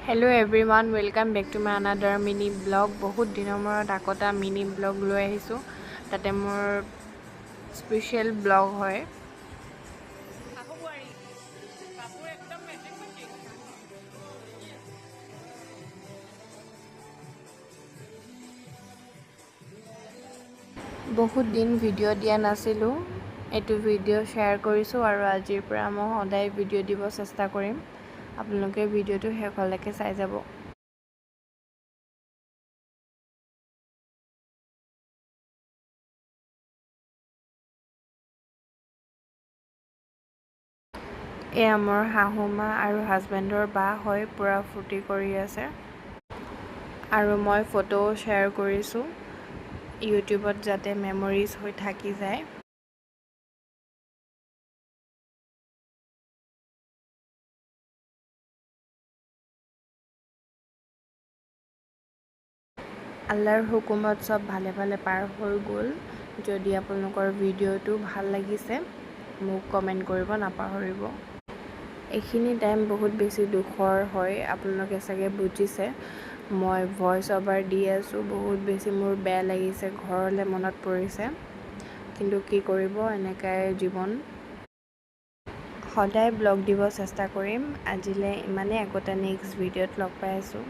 Hello everyone, welcome back to my another mini blog. বহুত দিনৰ মূৰত আকৌ এটা মিনি ব্লগ লৈ আহিছোঁ। তাতে মোৰ স্পেচিয়েল ব্লগ হয়। বহুত দিন ভিডিঅ' দিয়া নাছিলোঁ। এইটো ভিডিঅ' শ্বেয়াৰ কৰিছোঁ আৰু আজিৰ পৰা মই সদায় ভিডিঅ' দিব চেষ্টা কৰিম। আপোনালোকে ভিডিঅ'টো শেষলৈকে চাই যাব। এয়া মোৰ শাহু মা আৰু হাজবেণ্ডৰ বা হয়, পূৰা ফূৰ্তি কৰি আছে। আৰু মই ফটো শ্বেয়াৰ কৰিছোঁ ইউটিউবত, যাতে মেমৰিজ হৈ থাকি যায়। আল্লাহৰ হুকুমত চব ভালে ভালে পাৰ হৈ গ'ল। যদি আপোনালোকৰ ভিডিঅ'টো ভাল লাগিছে মোক কমেণ্ট কৰিব নাপাহৰিব। এইখিনি টাইম বহুত বেছি দুখৰ হয়, আপোনালোকে চাগে বুজিছে। মই ভইচ অভাৰ দি আছোঁ, বহুত বেছি মোৰ বেয়া লাগিছে, ঘৰলৈ মনত পৰিছে। কিন্তু কি কৰিব, এনেকাই জীৱন। সদায় ব্লগ দিব চেষ্টা কৰিম। আজিলৈ ইমানেই, আকৌ নেক্সট ভিডিঅ'ত লগ পাই আছোঁ।